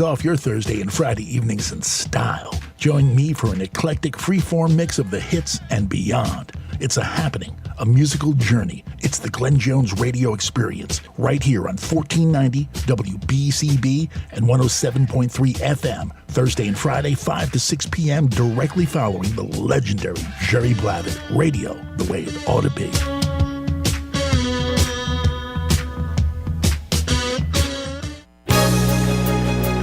Off your Thursday and Friday evenings in style. Join me for an eclectic freeform mix of the hits and beyond. It's a happening, a musical journey. It's the Glenn Jones radio experience right here on 1490 WBCB and 107.3 FM, Thursday and Friday, 5 to 6 p.m., directly following the legendary Jerry Blavitt. Radio, the way it ought to be.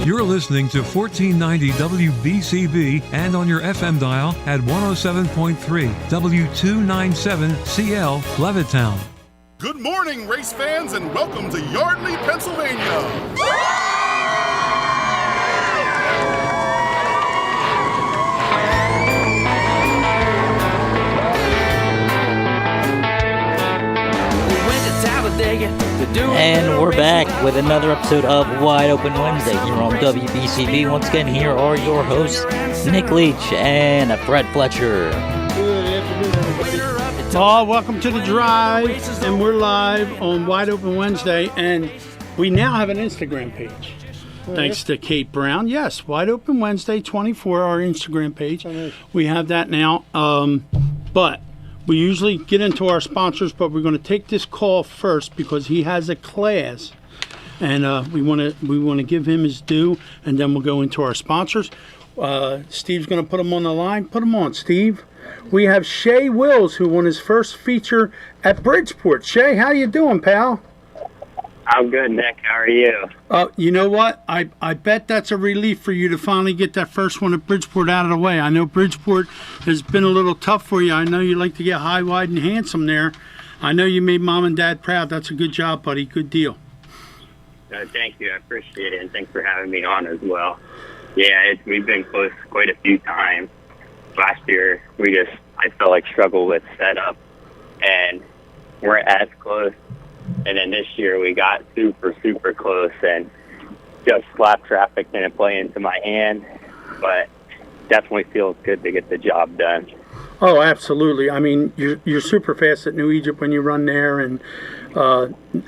You're listening to 1490 WBCB and on your FM dial at 107.3 W297CL Levittown. Good morning, race fans, and welcome to Yardley, Pennsylvania. And we're back with another episode of Wide Open Wednesday here on WBCB. Once again, here are your hosts, Nick Leach and Fred Fletcher. Good afternoon, everybody. Welcome to the drive, and we're live on Wide Open Wednesday, and we now have an Instagram page. Thanks to Kate Brown. Yes, Wide Open Wednesday 24, our Instagram page. We have that now, but we usually get into our sponsors, but we're going to take this call first because he has a class, and we want to give him his due, and then we'll go into our sponsors. Steve's going to put him on the line. Put him on, Steve. We have Shay Wills, who won his first feature at Bridgeport. Shay, how you doing, pal? I'm good, Nick. How are you? You know what? I bet that's a relief for you to finally get that first one at Bridgeport out of the way. I know Bridgeport has been a little tough for you. I know you like to get high, wide, and handsome there. I know you made Mom and Dad proud. That's a good job, buddy. Good deal. Thank you. I appreciate it, and thanks for having me on as well. Yeah, we've been close quite a few times. Last year, I felt like struggled with setup, and weren't as close. And then this year we got super, super close, and just slap traffic didn't play into my hand, but definitely feels good to get the job done. Oh, absolutely. I mean, you're super fast at New Egypt when you run there, and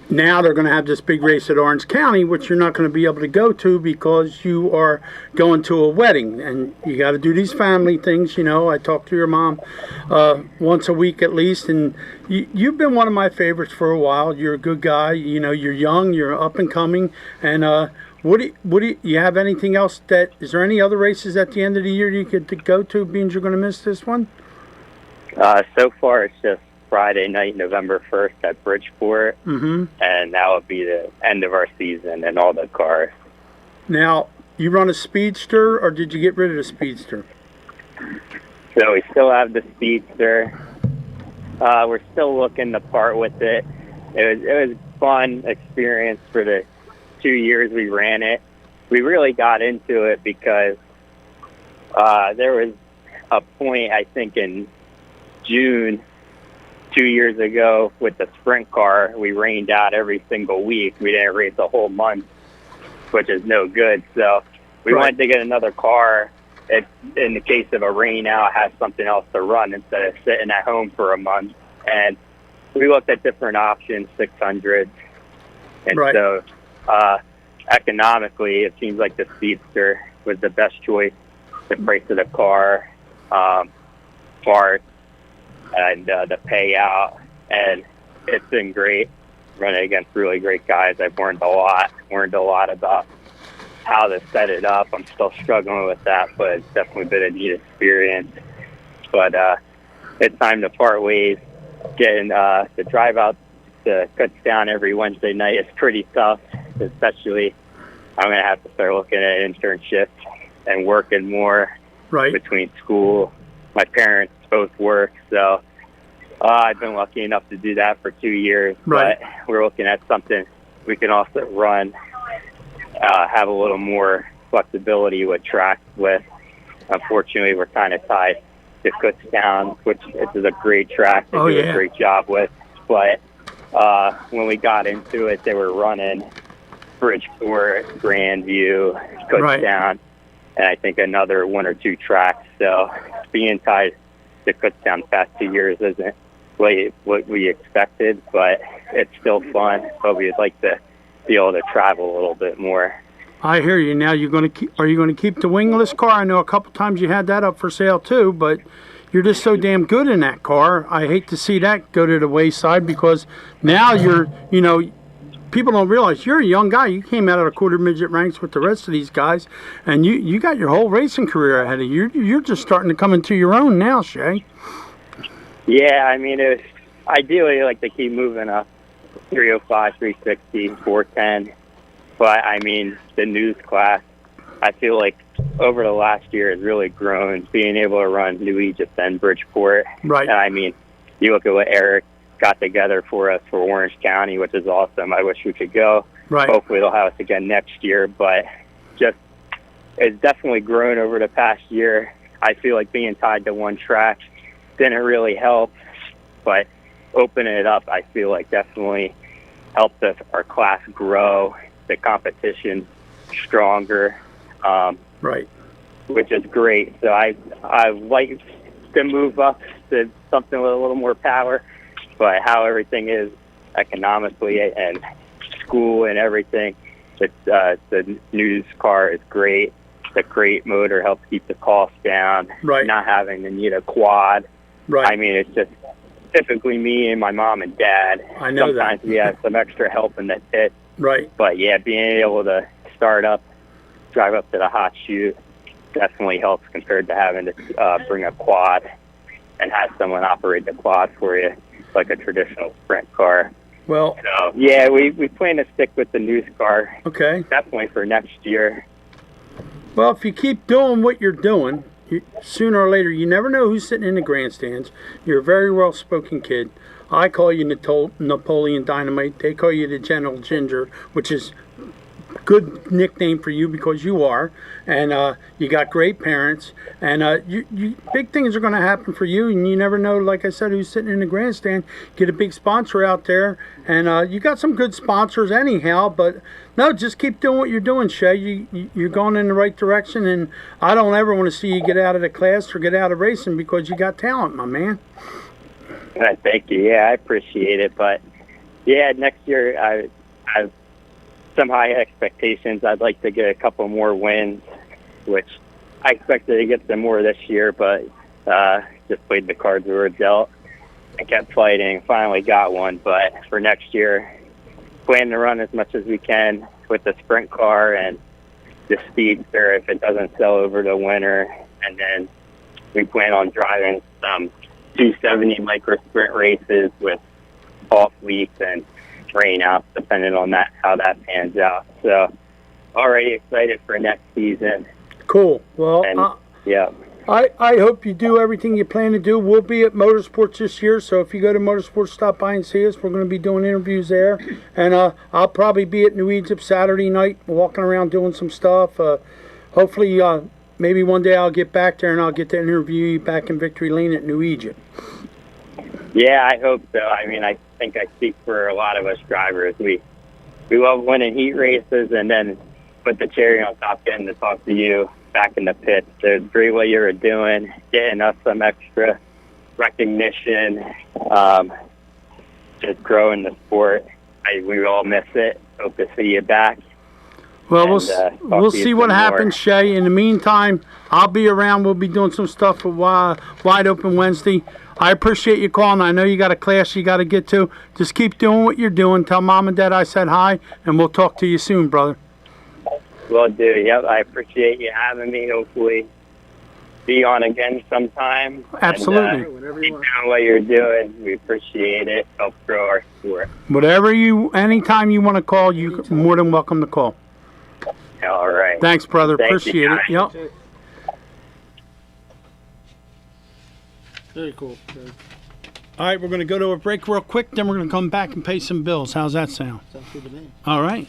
now they're going to have this big race at Orange County, which you're not going to be able to go to because you are going to a wedding, and you got to do these family things. You know, I talk to your mom once a week at least, and you've been one of my favorites for a while. You're a good guy. You know, you're young, you're up and coming, and what do you have anything else is there any other races at the end of the year you could go to, being you're going to miss this one? So far, it's just Friday night, November 1st at Bridgeport, and that will be the end of our season and all the cars. Now, you run a Speedster, or did you get rid of the Speedster? So we still have the Speedster. We're still looking to part with it. It was a fun experience for the 2 years we ran it. We really got into it because there was a point, I think, in June 2 years ago with the sprint car. We rained out every single week. We didn't race a whole month, which is no good. So we wanted to get another car. It, in the case of a rain out, has something else to run instead of sitting at home for a month. And we looked at different options, 600. And so economically, it seems like the Speedster was the best choice. The price of the car, parts, and the payout, and it's been great running against really great guys. I've learned a lot about how to set it up. I'm still struggling with that, but it's definitely been a neat experience. But it's time to part ways. Getting the drive out to Kutztown every Wednesday night is pretty tough, especially I'm going to have to start looking at internships and working more between school. My parents both work, so I've been lucky enough to do that for 2 years. But we're looking at something we can also run, have a little more flexibility with tracks with. Unfortunately, we're kind of tied to Kutztown, which is a great track to do a great job with. But when we got into it, they were running Bridgeport, Grandview, Kutztown, and I think another one or two tracks. So being tied to Kutztown the past 2 years isn't what we expected, but it's still fun. But we'd like to be able to travel a little bit more. I hear you. Now are you going to keep the wingless car? I know a couple times you had that up for sale too, but you're just so damn good in that car. I hate to see that go to the wayside because now people don't realize you're a young guy. You came out of the quarter midget ranks with the rest of these guys, and you got your whole racing career ahead of you. You're just starting to come into your own now, Shay. Yeah, I mean, ideally like to keep moving up 305, 360, 410. But, I mean, the news class, I feel like over the last year has really grown, being able to run New Egypt and Bridgeport. Right. And, I mean, you look at what Eric got together for us for Orange County, which is awesome. I wish we could go. Right. Hopefully they'll have us again next year. But just it's definitely grown over the past year. I feel like being tied to one track didn't really help. But opening it up, I feel like definitely helped our class grow. The competition stronger, right, which is great. So I like to move up to something with a little more power, but how everything is economically and school and everything, the news car is great. The crate motor helps keep the cost down. Right. Not having to need a quad. Right. I mean, it's just typically me and my mom and dad. I know Sometimes that. we have some extra help in the pit. Right. But, yeah, being able to start up, drive up to the hot chute definitely helps compared to having to bring a quad and have someone operate the quad for you like a traditional sprint car. Well, So, yeah, we plan to stick with the news car okay. definitely for next year. Well, if you keep doing what you're doing, sooner or later, you never know who's sitting in the grandstands. You're a very well-spoken kid. I call you Napoleon Dynamite. They call you the General Ginger, which is a good nickname for you because you are. And you got great parents. And big things are going to happen for you. And you never know, like I said, who's sitting in the grandstand. Get a big sponsor out there. And you got some good sponsors anyhow. But, no, just keep doing what you're doing, Shay. You're going in the right direction. And I don't ever want to see you get out of the class or get out of racing because you got talent, my man. Thank you. Yeah, I appreciate it. But, yeah, next year I have some high expectations. I'd like to get a couple more wins, which I expected to get some more this year, but just played the cards we were dealt. I kept fighting, finally got one. But for next year, plan to run as much as we can with the sprint car and the speedster if it doesn't sell over the winter. And then we plan on driving some 270 micro sprint races with off weeks and rain outs, depending on how that pans out. So already excited for next season. Cool. Well, And, yeah. I hope you do everything you plan to do. We'll be at Motorsports this year, so if you go to Motorsports, stop by and see us. We're going to be doing interviews there. And I'll probably be at New Egypt Saturday night, walking around doing some stuff. Hopefully, maybe one day I'll get back there and I'll get to interview you back in Victory Lane at New Egypt. Yeah, I hope so. I mean, I think I speak for a lot of us drivers. We love winning heat races and then put the cherry on top, getting to talk to you back in the pits. So it's great what you're doing, getting us some extra recognition, just growing the sport. We all miss it. Hope to see you back. Well, And, we'll see what happens, Shay. In the meantime, I'll be around. We'll be doing some stuff for Wide Open Wednesday. I appreciate you calling. I know you got a class you got to get to. Just keep doing what you're doing. Tell Mom and Dad I said hi, and we'll talk to you soon, brother. Will do. Yep, I appreciate you having me. Hopefully be on again sometime. Absolutely. And, keep doing what you're doing. We appreciate it. Help grow our sport. Anytime you want to call, you're more than welcome to call. All right. Thanks, brother. Thank you, Appreciate it. guys. Yep. Very cool. All right, we're going to go to a break real quick, then we're going to come back and pay some bills. How's that sound? Sounds good to me. All right.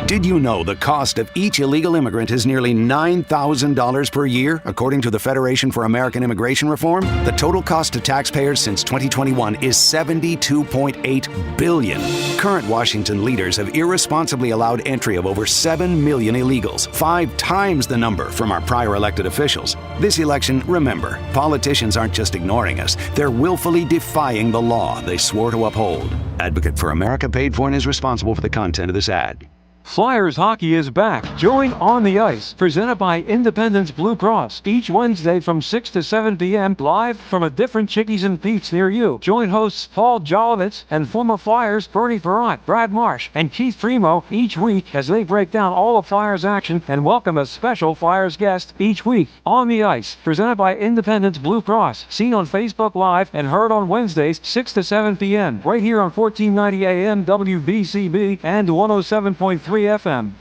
Did you know the cost of each illegal immigrant is nearly $9,000 per year, according to the Federation for American Immigration Reform? The total cost to taxpayers since 2021 is $72.8 billion. Current Washington leaders have irresponsibly allowed entry of over 7 million illegals, 5 times the number from our prior elected officials. This election, remember, politicians aren't just ignoring us, they're willfully defying the law they swore to uphold. Advocate for America paid for and is responsible for the content of this ad. Flyers hockey is back. Join On the Ice, presented by Independence Blue Cross. Each Wednesday from 6 to 7 p.m. live from a different Chickies and Pete's near you. Join hosts Paul Jolovitz and former Flyers Bernie Perrant, Brad Marsh, and Keith Primo each week as they break down all the Flyers action and welcome a special Flyers guest each week. On the Ice, presented by Independence Blue Cross. Seen on Facebook Live and heard on Wednesdays 6 to 7 p.m. right here on 1490 AM WBCB and 107.3 FM.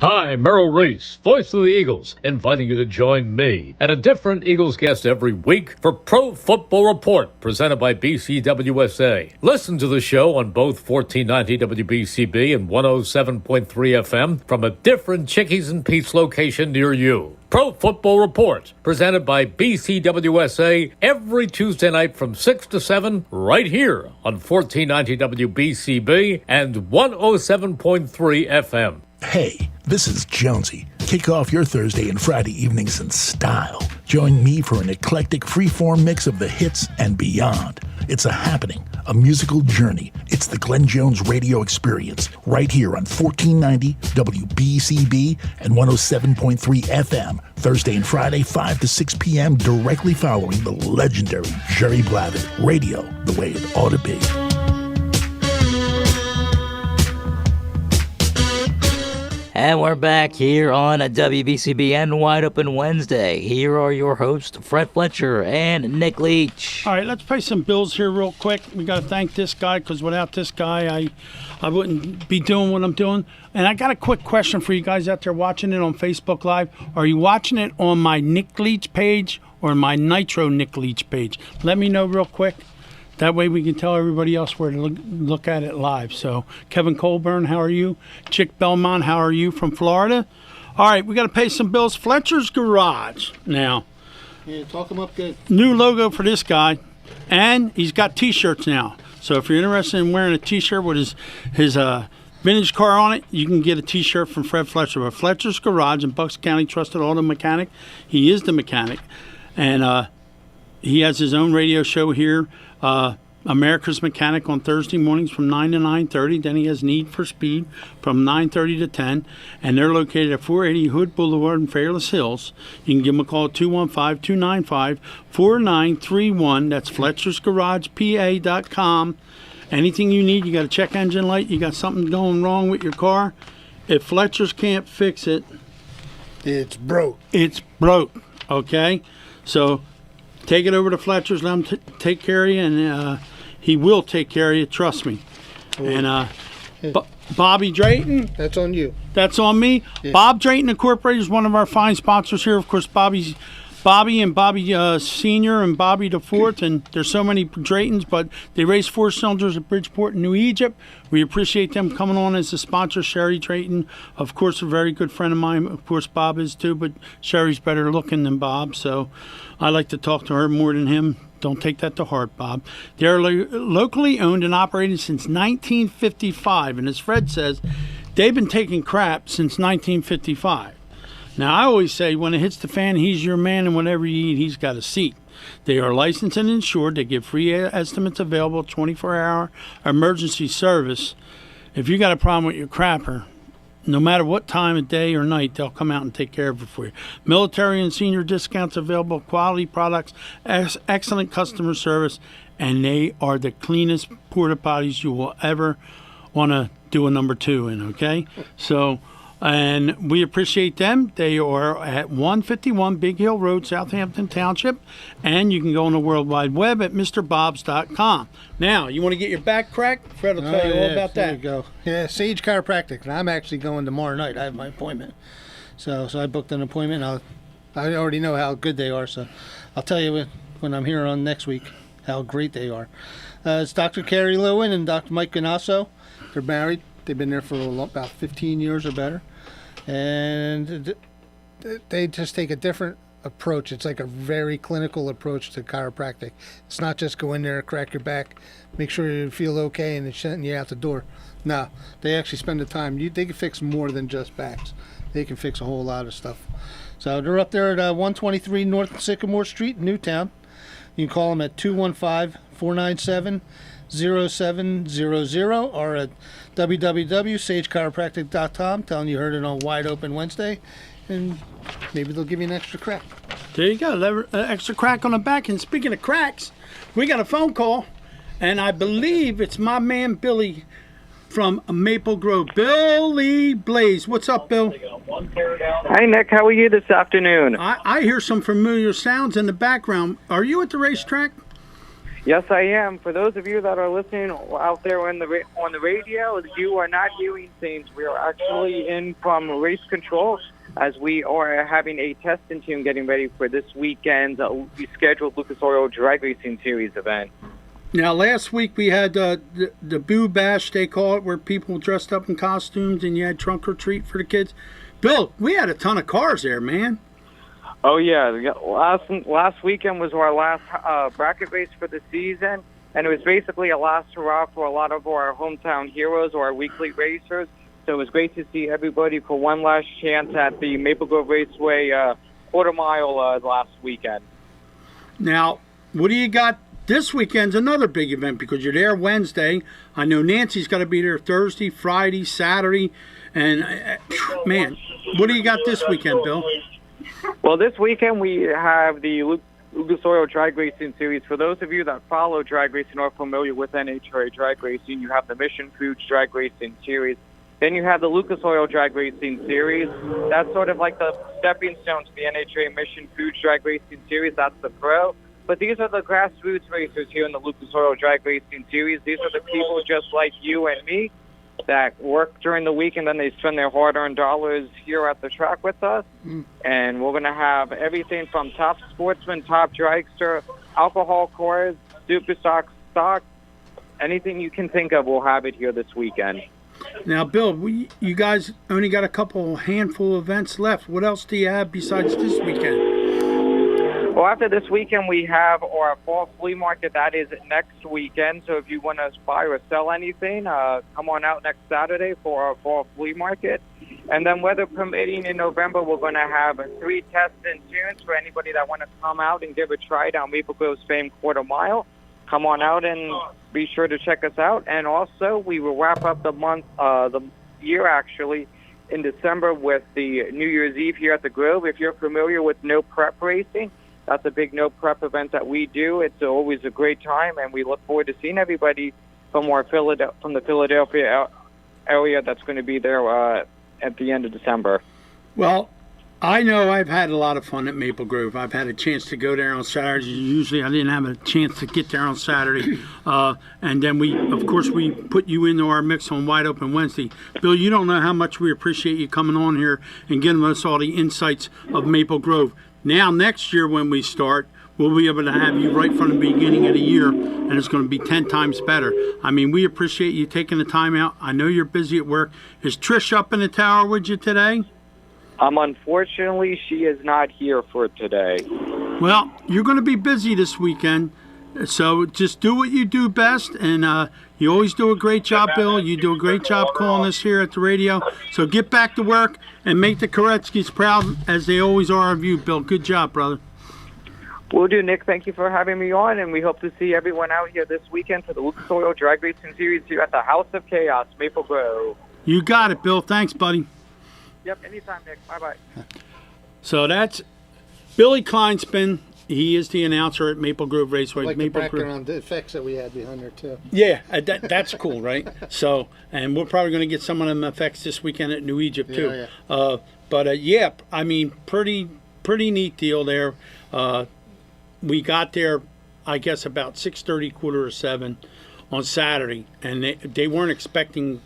Hi, Merrill Reese, voice of the Eagles, inviting you to join me and a different Eagles guest every week for Pro Football Report, presented by BCWSA. Listen to the show on both 1490 WBCB and 107.3 FM from a different Chickies and Pete's location near you. Pro Football Report, presented by BCWSA every Tuesday night from 6 to 7 right here on 1490 WBCB and 107.3 FM. Hey, this is Jonesy. Kick off your Thursday and Friday evenings in style. Join me for an eclectic freeform mix of the hits and beyond. It's a happening, a musical journey. It's the Glenn Jones Radio Experience right here on 1490 WBCB and 107.3 FM. Thursday and Friday, 5 to 6 p.m. directly following the legendary Jerry Blavitt. Radio the way it ought to be. And we're back here on a WBCB and Wide Open Wednesday. Here are your hosts, Fred Fletcher and Nick Leach. All right, let's pay some bills here real quick. We got to thank this guy because without this guy, I wouldn't be doing what I'm doing. And I got a quick question for you guys out there watching it on Facebook Live. Are you watching it on my Nick Leach page or my Nitro Nick Leach page? Let me know real quick. That way we can tell everybody else where to look at it live. So, Kevin Colburn, how are you? Chick Belmont, how are you from Florida? All right, we got to pay some bills. Fletcher's Garage now. Yeah, talk him up good. New logo for this guy, and he's got T-shirts now. So if you're interested in wearing a T-shirt with his vintage car on it, you can get a T-shirt from Fred Fletcher. But Fletcher's Garage in Bucks County, trusted auto mechanic. He is the mechanic, and he has his own radio show here. America's Mechanic on Thursday mornings from 9 to 9:30. Then he has Need for Speed from 9:30 to 10. And they're located at 480 Hood Boulevard in Fairless Hills. You can give them a call at 215-295-4931. That's Fletcher'sGaragePA.com. Anything you need, you got a check engine light, you got something going wrong with your car. If Fletcher's can't fix it, It's broke. it's broke, okay? So take it over to Fletcher's, let him take care of you, and he will take care of you, trust me. And Bobby Drayton. That's on you. That's on me. Yeah. Bob Drayton Incorporated is one of our fine sponsors here. Of course, Bobby and Bobby Sr. and Bobby the Fourth, and there's so many Draytons, but they race 4 cylinders at Bridgeport in New Egypt. We appreciate them coming on as a sponsor. Sherry Drayton, of course, a very good friend of mine. Of course, Bob is too, but Sherry's better looking than Bob, so I like to talk to her more than him. Don't take that to heart, Bob. They're locally owned and operated since 1955, and as Fred says, they've been taking crap since 1955. Now, I always say when it hits the fan, he's your man, and whatever you eat, he's got a seat. They are licensed and insured. They give free estimates available, 24-hour emergency service. If you got a problem with your crapper, no matter what time of day or night, they'll come out and take care of it for you. Military and senior discounts available, quality products, excellent customer service, and they are the cleanest porta potties you will ever want to do a number 2 in, okay? So, and we appreciate them. They are at 151 Big Hill Road, Southampton Township, and you can go on the World Wide Web at MrBobs.com. Now, you want to get your back cracked? Fred will tell you all about that. There you go. Yeah, Sage Chiropractic. And I'm actually going tomorrow night. I have my appointment. So I booked an appointment. I already know how good they are, so I'll tell you when I'm here on next week how great they are. It's Dr. Carrie Lewin and Dr. Mike Ganasso. They're married. They've been there for about 15 years or better. And they just take a different approach. It's like a very clinical approach to chiropractic. It's not just go in there, crack your back, make sure you feel okay, and then send you out the door. No, they actually spend the time. They can fix more than just backs. They can fix a whole lot of stuff. So they're up there at 123 North Sycamore Street in Newtown. You can call them at 497-0700 or at www.sagechiropractic.com. Telling you heard it on Wide Open Wednesday, and maybe they'll give you an extra crack. There you go, extra crack on the back. And speaking of cracks, we got a phone call, and I believe it's my man Billy from Maple Grove. Billy Blaze. What's up, Bill? Hi, Nick. How are you this afternoon? I hear some familiar sounds in the background. Are you at the racetrack? Yes, I am. For those of you that are listening out there on the radio, you are not hearing things. We are actually in from race control as we are having a testing team getting ready for this weekend's scheduled Lucas Oil Drag Racing Series event. Now, last week we had the Boo Bash, they call it, where people dressed up in costumes and you had trunk or treat for the kids. Bill, we had a ton of cars there, man. Oh, yeah. Last weekend was our last bracket race for the season, and it was basically a last hurrah for a lot of our hometown heroes or our weekly racers. So it was great to see everybody for one last chance at the Maple Grove Raceway quarter mile last weekend. Now, what do you got? This weekend's another big event because you're there Wednesday. I know Nancy's got to be there Thursday, Friday, Saturday. And, man, what do you got this weekend, Bill? Well, this weekend we have the Lucas Oil Drag Racing Series. For those of you that follow drag racing or are familiar with NHRA drag racing, you have the Mission Foods Drag Racing Series. Then you have the Lucas Oil Drag Racing Series. That's sort of like the stepping stone to the NHRA Mission Foods Drag Racing Series. That's the pro. But these are the grassroots racers here in the Lucas Oil Drag Racing Series. These are the people just like you and me that work during the week, and then they spend their hard-earned dollars here at the track with us. And we're going to have everything from top sportsmen, top dragster, alcohol cars, super stock, anything you can think of, we'll have it here this weekend. Now, Bill, you guys only got a handful of events left. What else do you have besides this weekend? Well, after this weekend, we have our fall flea market. That is next weekend. So if you want to buy or sell anything, come on out next Saturday for our fall flea market. And then weather permitting in November, we're going to have 3 tests and tunes for anybody that want to come out and give a try down Maple Grove's famed quarter mile. Come on out and be sure to check us out. And also, we will wrap up the year actually, in December with the New Year's Eve here at the Grove. If you're familiar with No Prep Racing, that's a big no prep event that we do. It's always a great time, and we look forward to seeing everybody from the Philadelphia area that's going to be there at the end of December. Well, I know I've had a lot of fun at Maple Grove. I've had a chance to go there on Saturdays. Usually I didn't have a chance to get there on Saturday. And then we put you into our mix on Wide Open Wednesday. Bill, you don't know how much we appreciate you coming on here and giving us all the insights of Maple Grove. Now, next year when we start, we'll be able to have you right from the beginning of the year, and it's going to be 10 times better. I mean, we appreciate you taking the time out. I know you're busy at work. Is Trish up in the tower with you today? Unfortunately, she is not here for today. Well, you're going to be busy this weekend, so just do what you do best, and you always do a great job, Bill. You do a great job calling us here at the radio. So get back to work and make the Koretsky's proud, as they always are of you, Bill. Good job, brother. Will do, Nick. Thank you for having me on, and we hope to see everyone out here this weekend for the Lucas Oil Drag Racing Series here at the House of Chaos, Maple Grove. You got it, Bill. Thanks, buddy. Yep, anytime, Nick. Bye-bye. So that's Billy Kleinspin. He is the announcer at Maple Grove Raceway. Like Maple the Grove. background effects that we had behind there, too. Yeah, that's cool, right? So, and we're probably going to get some of them effects this weekend at New Egypt, too. Yeah. Yeah, I mean, pretty neat deal there. We got there, I guess, about 6:30, 6:45 on Saturday, and they weren't expecting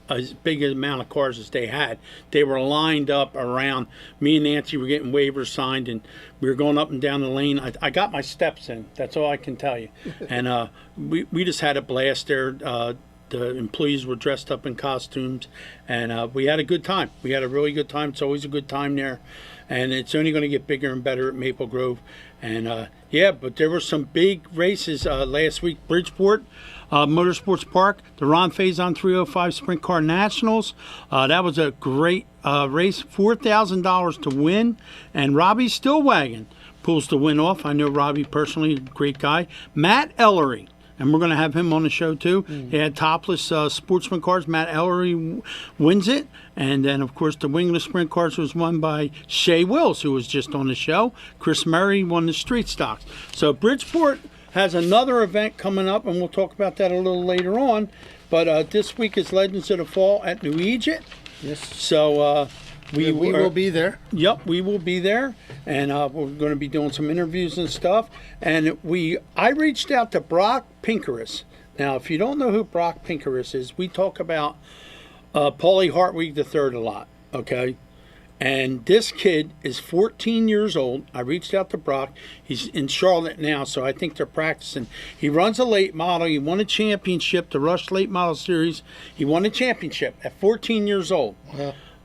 as big an amount of cars as they had. They were lined up around. Me and Nancy were getting waivers signed, and we were going up and down the lane. I got my steps in. That's all I can tell you. And we just had a blast there. The employees were dressed up in costumes, and we had a good time. We had a really good time. It's always a good time there, and it's only going to get bigger and better at Maple Grove. And but there were some big races last week. Bridgeport Motorsports Park, the Ron Faison 305 Sprint Car Nationals. That was a great race, $4,000 to win, and Robbie Stillwagon pulls the win off. I know Robbie personally, great guy. Matt Ellery and we're going to have him on the show too. He had topless sportsman cars. Matt Ellery wins it. And then, of course, the wingless sprint cars was won by Shea Wills, who was just on the show. Chris Murray won the street stocks. So Bridgeport has another event coming up, and we'll talk about that a little later on. But this week is Legends of the Fall at New Egypt. Yes. So we will be there. Yep, we will be there, and we're going to be doing some interviews and stuff. And I reached out to Brock Pinkerus. Now, if you don't know who Brock Pinkerus is, we talk about Paulie Hartwig III a lot, okay? And this kid is 14 years old. I reached out to Brock. He's in Charlotte now, so I think they're practicing. He runs a late model. He won a championship, the Rush Late Model Series. He won a championship at 14 years old.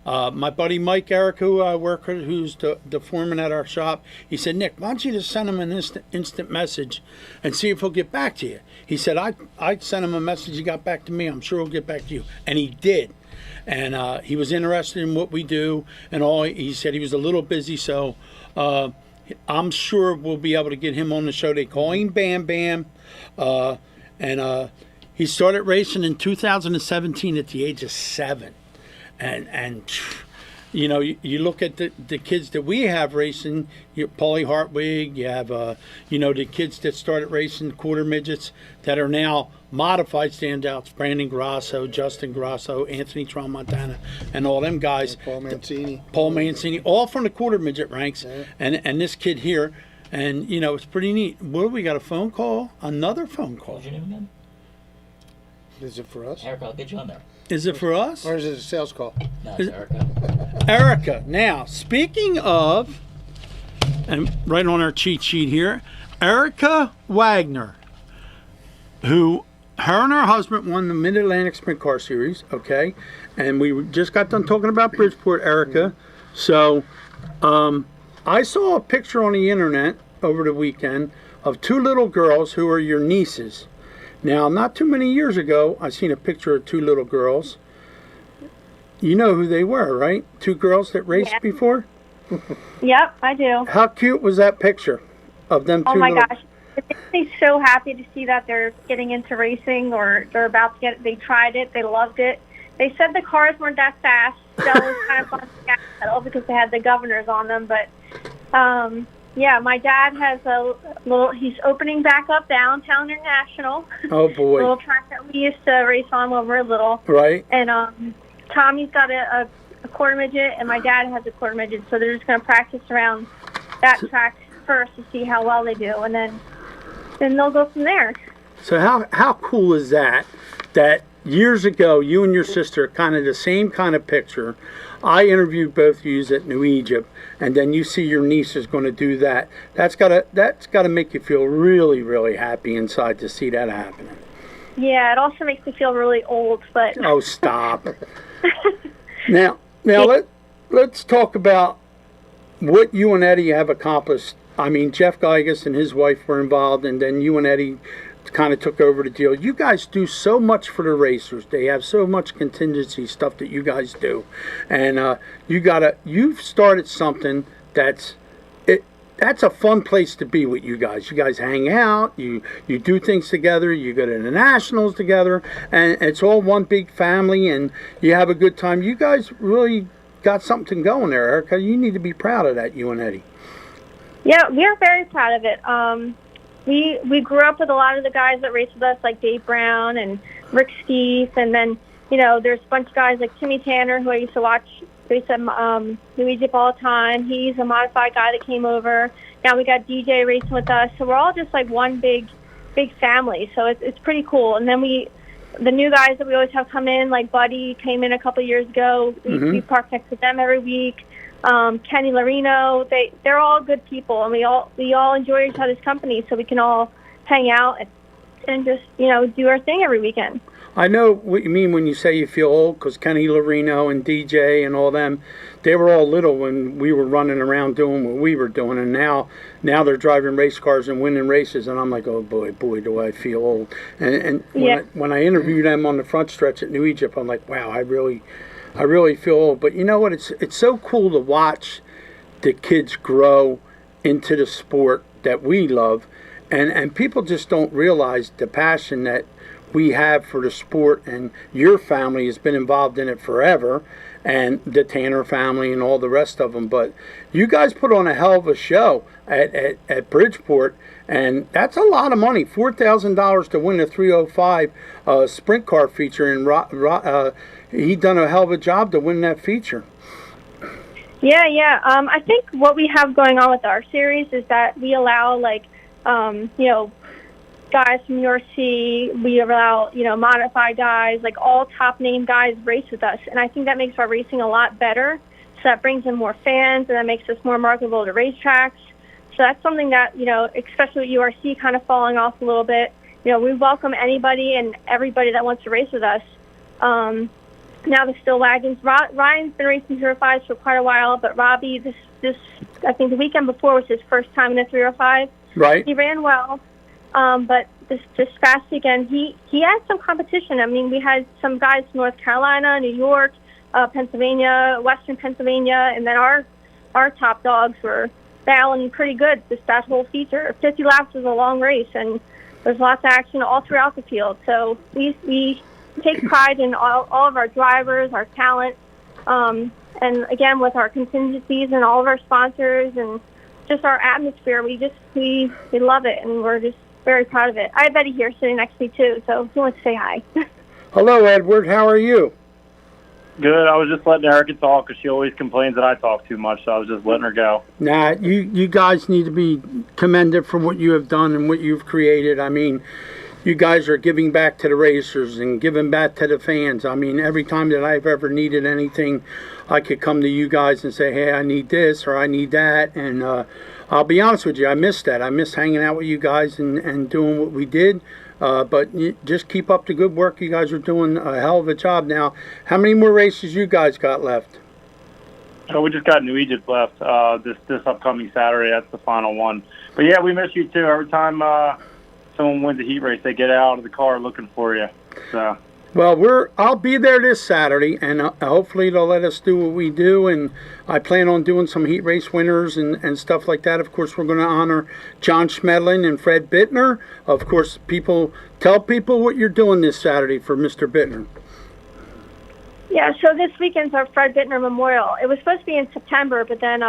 My buddy Mike Eric, who I work with, who's the foreman at our shop, he said, Nick, why don't you just send him an instant message and see if he'll get back to you? He said, I sent him a message. He got back to me. I'm sure he'll get back to you. And he did. And he was interested in what we do and all. He said he was a little busy, so I'm sure we'll be able to get him on the show. They call him Bam Bam. And he started racing in 2017 at the age of 7. And you know, you look at the kids that we have racing, Paulie Hartwig, you have, you know, the kids that started racing quarter midgets that are now modified standouts, Brandon Grasso, Justin Grasso, Anthony Tramontana, and all them guys. And Paul Mancini, all from the quarter midget ranks. Yeah. And this kid here, and, you know, it's pretty neat. Well, we got a phone call, another phone call. What's your name again? Is it for us? Eric, I'll get you on there. Is it for us? Or is it a sales call? No, it's Erica. Erica. Now, speaking of, and right on our cheat sheet here, Erica Wagner, who her and her husband won the Mid-Atlantic Sprint Car Series, okay? And we just got done talking about Bridgeport, Erica. So I saw a picture on the internet over the weekend of 2 little girls who are your nieces. Now, not too many years ago, I seen a picture of 2 little girls. You know who they were, right? 2 girls that raced before? Yep, I do. How cute was that picture of them 2 Oh my little... gosh. It makes me so happy to see that they're getting into racing, or they're about to get it. They tried it. They loved it. They said the cars weren't that fast, so it was kind of fun to gas pedal because they had the governors on them. But, yeah, my dad has he's opening back up Downtown International. Oh, boy. A little track that we used to race on when we were little. Right. And Tommy's got a quarter midget, and my dad has a quarter midget, so they're just going to practice around that track first to see how well they do, and then they'll go from there. So how cool is that years ago, you and your sister, kind of the same kind of picture. I interviewed both of you at New Egypt, and then you see your niece is going to do that. That's gotta make you feel really, really happy inside to see that happening. Yeah, it also makes me feel really old, but... Oh, stop. Now let's talk about what you and Eddie have accomplished. I mean, Jeff Geiges and his wife were involved, and then you and Eddie kind of took over the deal. You guys do so much for the racers. They have so much contingency stuff that you guys do, and you've started something that's a fun place to be with you guys. You guys hang out, you do things together, you go to the nationals together, and it's all one big family, and you have a good time. You guys really got something going there, Erica. You need to be proud of that, you and Eddie. Yeah, we are very proud of it. We grew up with a lot of the guys that raced with us, like Dave Brown and Rick Steef, and then, you know, there's a bunch of guys like Timmy Tanner, who I used to watch race at New Egypt all the time. He's a modified guy that came over. Now we got DJ racing with us, so we're all just like one big family. So it's pretty cool. And then the new guys that we always have come in, like Buddy came in a couple of years ago. We park next to them every week. Kenny Larino, they're all good people, and we all enjoy each other's company, so we can all hang out and just, you know, do our thing every weekend. I know what you mean when you say you feel old, because Kenny Larino and DJ and all them, they were all little when we were running around doing what we were doing, and now they're driving race cars and winning races, and I'm like, oh boy, do I feel old. And when I interviewed them on the front stretch at New Egypt, I'm like, wow, I really feel old. But you know what? It's so cool to watch the kids grow into the sport that we love. and people just don't realize the passion that we have for the sport, and your family has been involved in it forever, and the Tanner family and all the rest of them. But you guys put on a hell of a show at Bridgeport, and that's a lot of money. $4,000 to win a 305 sprint car feature, and he done a hell of a job to win that feature. Yeah. I think what we have going on with our series is that we allow, guys from URC, we allow, modified guys, like all top name guys race with us. And I think that makes our racing a lot better. So that brings in more fans, and that makes us more marketable to racetracks. So that's something that, especially with URC kind of falling off a little bit, we welcome anybody and everybody that wants to race with us. Now the still wagons. Ryan's been racing 305s for quite a while, but Robbie, this I think the weekend before was his first time in a 305. Right. He ran well. But this past weekend, he had some competition. I mean, we had some guys from North Carolina, New York, Pennsylvania, Western Pennsylvania, and then our top dogs were battling pretty good that whole feature. 50 laps was a long race, and there's lots of action all throughout the field. So we take pride in all of our drivers, our talent, and again with our contingencies and all of our sponsors and just our atmosphere. We love it, and we're just very proud of it. I have Betty here sitting next to me too, so if you want to say hi. Hello, Edward. How are you? Good. I was just letting Erica talk because she always complains that I talk too much, so I was just letting her go. Nah, you guys need to be commended for what you have done and what you've created. I mean, you guys are giving back to the racers and giving back to the fans. I mean, every time that I've ever needed anything, I could come to you guys and say, hey, I need this or I need that. And I'll be honest with you, I miss that. I miss hanging out with you guys and doing what we did. But just keep up the good work. You guys are doing a hell of a job now. How many more races you guys got left? Oh, we just got New Egypt left this upcoming Saturday. That's the final one. But, yeah, we miss you, too. Every time someone wins a heat race, they get out of the car looking for you. So. Well, I'll be there this Saturday, and hopefully they'll let us do what we do, and I plan on doing some heat race winners and stuff like that. Of course, we're going to honor John Schmedlin and Fred Bittner. Of course, tell people what you're doing this Saturday for Mr. Bittner. Yeah, so this weekend's our Fred Bittner Memorial. It was supposed to be in September, but then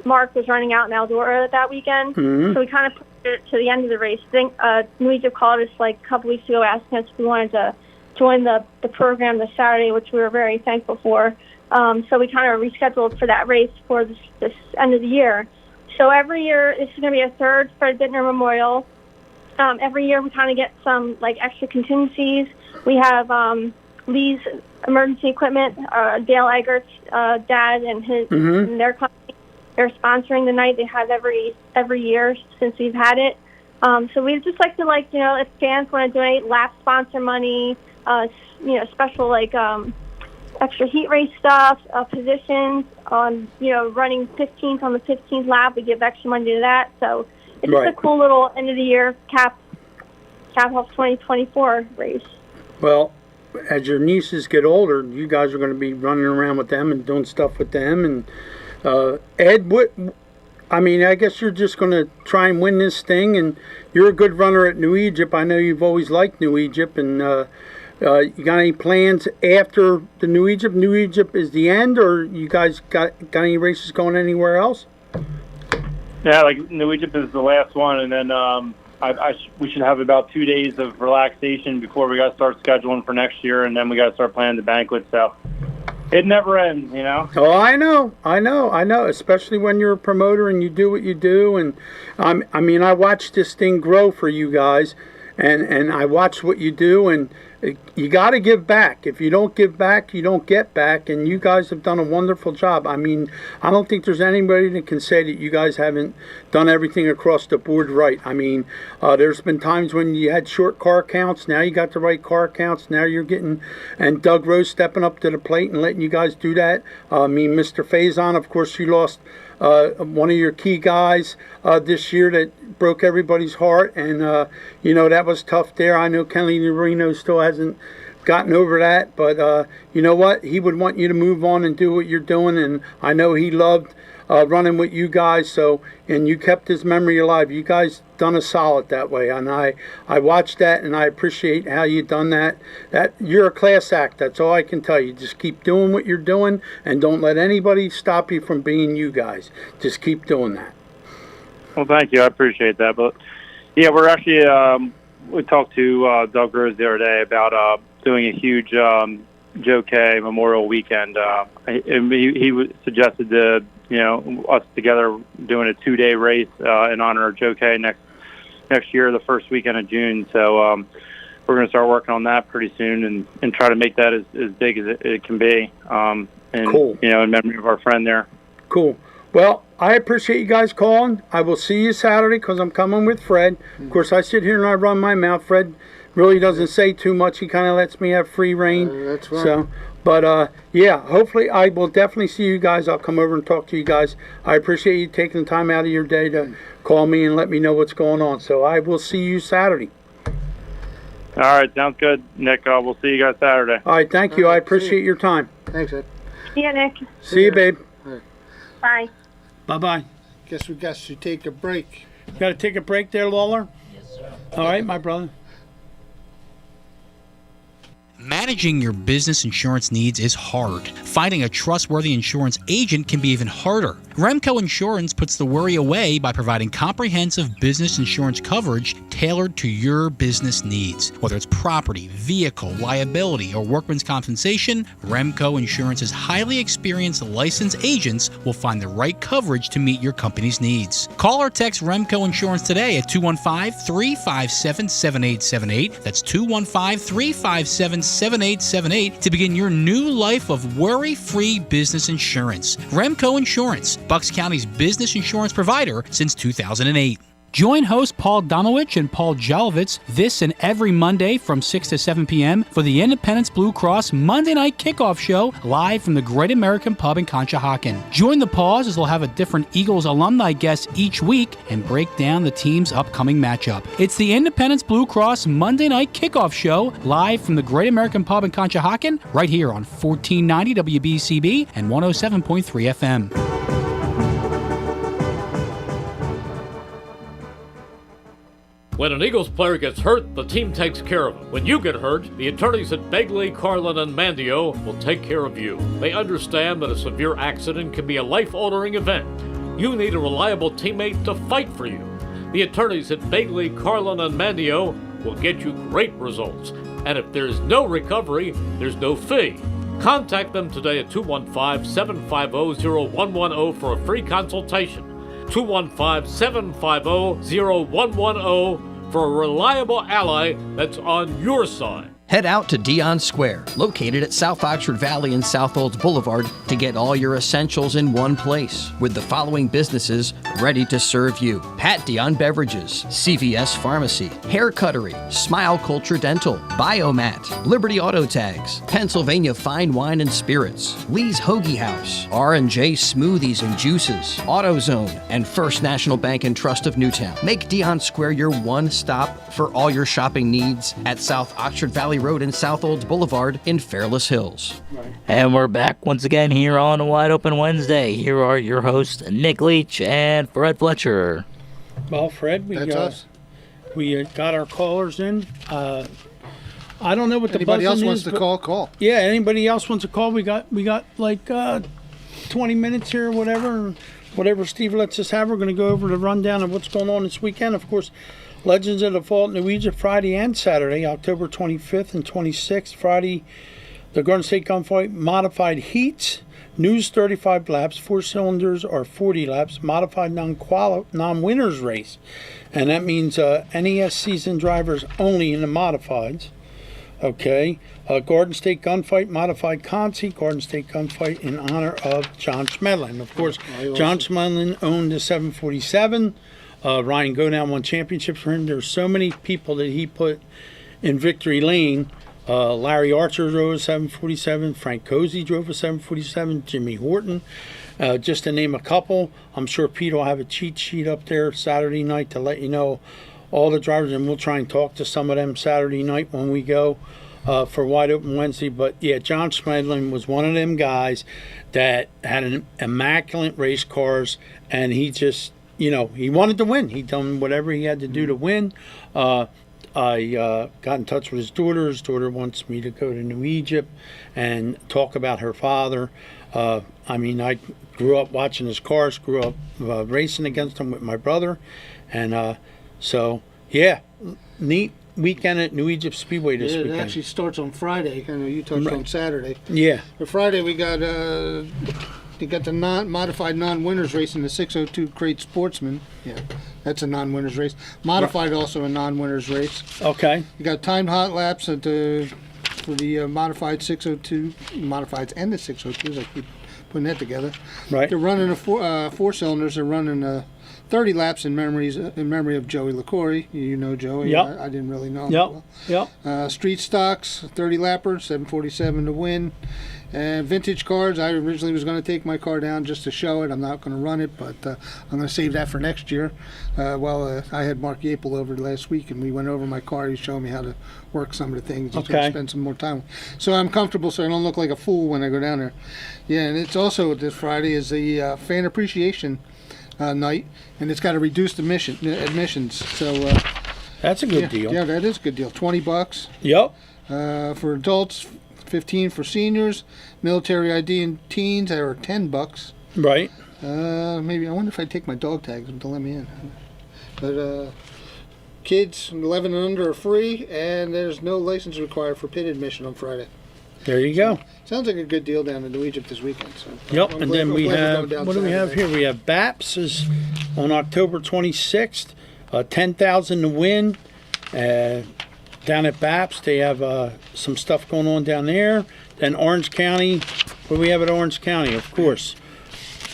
Mark was running out in Eldora that weekend, so we kind of put it to the end of the race. I think New Egypt called us like a couple weeks ago asking us if we wanted to join the program this Saturday, which we were very thankful for. So we kind of rescheduled for that race for this end of the year. So every year, this is going to be a third Fred Bittner Memorial. Every year we kind of get some extra contingencies. We have Lee's Emergency Equipment, Dale Eggert's dad and and their company. They're sponsoring the night. They have every year since we've had it. So we'd just like to if fans want to donate lap sponsor money, special extra heat race stuff, positions on running 15th on the 15th lap, we give extra money to that. So it's just a cool little end of the year cap off 2024 race. Well, as your nieces get older, you guys are going to be running around with them and doing stuff with them. And Ed, I guess you're just going to try and win this thing, and you're a good runner at New Egypt. I know you've always liked New Egypt, and you got any plans after the New Egypt? New Egypt is the end, or you guys got any races going anywhere else? Yeah, New Egypt is the last one, and then we should have about 2 days of relaxation before we got to start scheduling for next year, and then we got to start planning the banquet. So it never ends, Oh, I know. Especially when you're a promoter and you do what you do, and I watched this thing grow for you guys, and I watched what you do, and you got to give back. If you don't give back, you don't get back, and you guys have done a wonderful job. I don't think there's anybody that can say that you guys haven't done everything across the board right. There's been times when you had short car counts. Now you got the right car counts. Now you're getting, and Doug Rose stepping up to the plate and letting you guys do that. Mr. Faison, of course, you lost one of your key guys this year that broke everybody's heart, and that was tough there. I know Kenny Marino still hasn't gotten over that, but you know what? He would want you to move on and do what you're doing, and I know he loved running with you guys. So, and you kept his memory alive. You guys done a solid that way, and I watched that, and I appreciate how you done that. That you're a class act. That's all I can tell you. Just keep doing what you're doing, and don't let anybody stop you from being you guys. Just keep doing that. Well, thank you. I appreciate that. But yeah, we're actually we talked to Doug Rose the other day about doing a huge Joe K Memorial Weekend. He suggested us together doing a 2-day race in honor of Joe K next year, the first weekend of June. So we're going to start working on that pretty soon and try to make that as big as it can be. And cool. In memory of our friend there. Cool. Well, I appreciate you guys calling. I will see you Saturday because I'm coming with Fred. Of course, I sit here and I run my mouth. Fred really doesn't say too much. He kind of lets me have free reign. That's right. So, but yeah, hopefully I will definitely see you guys. I'll come over and talk to you guys. I appreciate you taking the time out of your day to call me and let me know what's going on. So I will see you Saturday. All right, sounds good, Nick. We'll see you guys Saturday. All right, thank you. I appreciate your time. Thanks, Ed. See ya, Nick. See you, babe. Bye. Bye-bye. Guess we got to take a break. Got to take a break there, Lawler? Yes, sir. All right, my brother. Managing your business insurance needs is hard. Finding a trustworthy insurance agent can be even harder. Remco Insurance puts the worry away by providing comprehensive business insurance coverage tailored to your business needs. Whether it's property, vehicle, liability, or workman's compensation, Remco Insurance's highly experienced licensed agents will find the right coverage to meet your company's needs. Call or text Remco Insurance today at 215-357-7878. That's 215-357-7878 to begin your new life of worry-free business insurance. Remco Insurance, Bucks County's business insurance provider since 2008. Join hosts Paul Domowitch and Paul Jalovitz this and every Monday from 6 to 7 p.m. for the Independence Blue Cross Monday Night Kickoff Show live from the Great American Pub in Conshohocken. Join the Paws as they'll have a different Eagles alumni guest each week and break down the team's upcoming matchup. It's the Independence Blue Cross Monday Night Kickoff Show live from the Great American Pub in Conshohocken right here on 1490 WBCB and 107.3 FM. When an Eagles player gets hurt, the team takes care of him. When you get hurt, the attorneys at Begley, Carlin, and Mandio will take care of you. They understand that a severe accident can be a life-altering event. You need a reliable teammate to fight for you. The attorneys at Begley, Carlin, and Mandio will get you great results. And if there's no recovery, there's no fee. Contact them today at 215-750-0110 for a free consultation. 215-750-0110 for a reliable ally that's on your side. Head out to Dion Square, located at South Oxford Valley and South Olds Boulevard, to get all your essentials in one place, with the following businesses ready to serve you: Pat Dion Beverages, CVS Pharmacy, Hair Cuttery, Smile Culture Dental, Biomat, Liberty Auto Tags, Pennsylvania Fine Wine and Spirits, Lee's Hoagie House, R&J Smoothies and Juices, AutoZone, and First National Bank and Trust of Newtown. Make Dion Square your one stop for all your shopping needs at South Oxford Valley Road and South Olds Boulevard in Fairless Hills. And we're back once again here on a Wide Open Wednesday. Here are your hosts, Nick Leach and Fred Fletcher. Well, Fred, we got our callers in. I don't know what the anybody else buzzing wants is, to call. Yeah, anybody else wants to call? We got like 20 minutes here, whatever Steve lets us have. We're going to go over the rundown of what's going on this weekend. Of course, Legends of the Fall New Egypt Friday and Saturday, October 25th and 26th. Friday, the Garden State Gunfight Modified Heats, News 35 laps, 4 cylinders or 40 laps, Modified non-winners race. And that means NES season drivers only in the Modifieds. Okay. Garden State Gunfight Modified Consi, Garden State Gunfight in honor of John Schmedlin. Of course, John Schmedlin owned the 747. Ryan Godown won championships for him. There's so many people that he put in victory lane. Larry Archer drove a 747. Frank Cozy drove a 747. Jimmy Horton, just to name a couple. I'm sure Pete will have a cheat sheet up there Saturday night to let you know all the drivers, and we'll try and talk to some of them Saturday night when we go. for Wide Open Wednesday. But yeah, John Smedlin was one of them guys that had an immaculate race cars, and he just, he wanted to win. He done whatever he had to do to win. I got in touch with his daughter. His daughter wants me to go to New Egypt and talk about her father. I grew up watching his cars, grew up racing against him with my brother. And so, yeah, neat weekend at New Egypt Speedway this weekend. It actually starts on Friday. I know you touched on Saturday. Yeah. But Friday we got the modified non-winners race in the 602 Crate Sportsman. Yeah, that's a non-winners race. Modified also a non-winners race. Okay. You got timed hot laps for the modified 602 modifieds and the 602s. I keep putting that together. Right. They're running four cylinders. They're running 30 laps in memory of Joey LaCory. You know Joey. Yep. I didn't really know him. Yep. Street stocks, 30 lapper, 747 to win. And vintage cars, I originally was going to take my car down just to show it. I'm not going to run it, but I'm going to save that for next year. I had Mark Yapel over last week, and we went over my car. He's showing me how to work some of the things. He's going to spend some more time. So I'm comfortable so I don't look like a fool when I go down there. Yeah, and it's also this Friday is the fan appreciation night, and it's got a reduced admissions. So that's a good deal. Yeah, that is a good deal. $20. Yep. For adults, $15 for seniors. Military ID and teens are $10. Right. Maybe I wonder if I'd take my dog tags to let me in. But kids 11 and under are free, and there's no license required for pit admission on Friday. There you go. Sounds like a good deal down in New Egypt this weekend. So yep, and then we have, what do we have here? We have BAPS is on October 26th, 10,000 to win. Down at BAPS, they have some stuff going on down there. Then Orange County, what do we have at Orange County? Of course.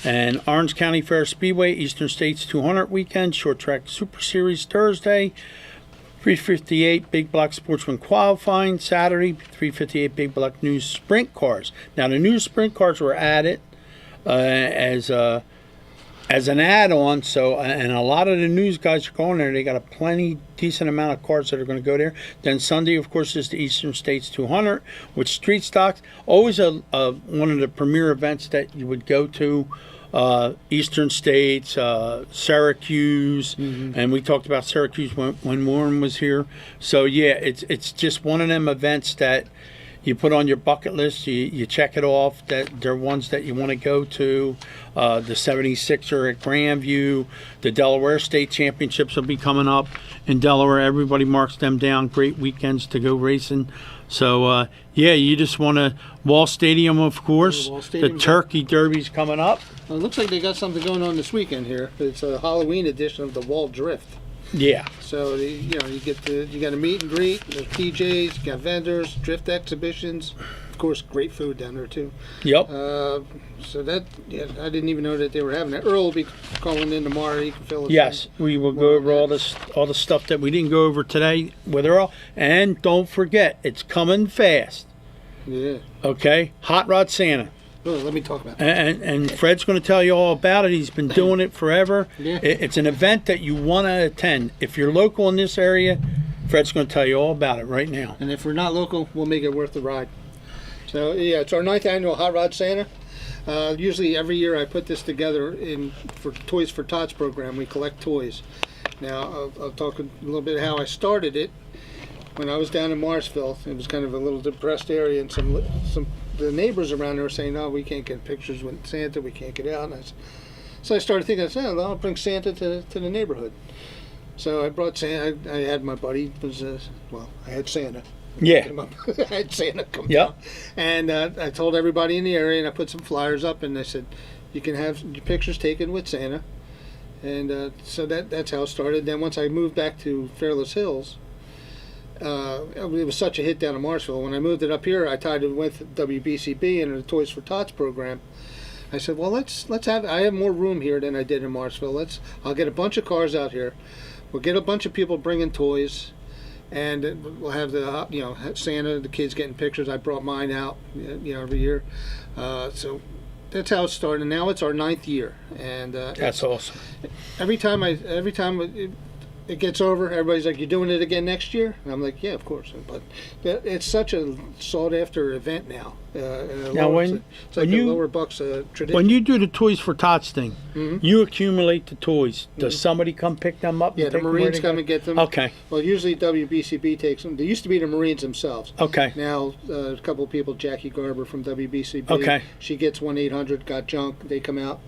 And Orange County Fair Speedway, Eastern States 200 weekend, Short Track Super Series Thursday. 358 Big Block Sportsman qualifying Saturday, 358 Big Block News Sprint cars. Now the new sprint cars were added as an add-on, so and a lot of the news guys are going there. They got a decent amount of cars that are going to go there. Then Sunday, of course, is the Eastern States 200 with street stocks. Always one of the premier events that you would go to. Eastern States, Syracuse, and we talked about Syracuse when Warren was here. So yeah, it's just one of them events that you put on your bucket list. You check it off. That they're ones that you want to go to. The 76er at Grandview, the Delaware State Championships will be coming up in Delaware. Everybody marks them down. Great weekends to go racing. So yeah, you just want to Wall Stadium, of course. The Turkey Derby's coming up. Well, it looks like they got something going on this weekend here. It's a Halloween edition of the Wall Drift. Yeah. So you got a meet and greet. There's PJs, you got vendors, drift exhibitions. Of course, great food down there too. Yep. So I didn't even know that they were having that. Earl will be calling in tomorrow. He can fill us in. Yes, we will go over all the stuff that we didn't go over today with Earl. And don't forget, it's coming fast. Yeah. Okay. Hot Rod Santa. Oh, let me talk about that. And Fred's going to tell you all about it. He's been doing it forever. Yeah. It's an event that you want to attend. If you're local in this area, Fred's going to tell you all about it right now. And if we're not local, we'll make it worth the ride. So yeah, it's our 9th annual Hot Rod Santa. Usually every year I put this together for Toys for Tots program. We collect toys. Now I'll talk a little bit how I started it. When I was down in Marsville, it was kind of a little depressed area, and some the neighbors around there were saying, "No, we can't get pictures with Santa. We can't get out." So I started thinking, "Oh, I'll bring Santa to the neighborhood." So I brought Santa. I had my buddy. I had Santa. Yeah. I had Santa come down. And I told everybody in the area, and I put some flyers up, and I said, "You can have your pictures taken with Santa." And so that's how it started. Then once I moved back to Fairless Hills. It was such a hit down in Marshville. When I moved it up here, I tied it with WBCB and the Toys for Tots program. I said, "Well, let's have. I have more room here than I did in Marshville. I'll get a bunch of cars out here. We'll get a bunch of people bringing toys, and we'll have the Santa, the kids getting pictures. I brought mine out, every year. So that's how it started. And now it's our 9th year, and that's awesome. Every time it gets over. Everybody's like, "You're doing it again next year?" And I'm like, "Yeah, of course." But it's such a sought-after event now. Now, it's like a Lower Bucks tradition. When you do the Toys for Tots thing, Mm-hmm. you accumulate the toys. Does somebody come pick them up? Yeah, and the take them where Marines they come go? and get them. Okay. Well, usually WBCB takes them. They used to be the Marines themselves. Okay. Now, a couple of people, Jackie Garber from WBCB. Okay. She gets 1-800, got junk. They come out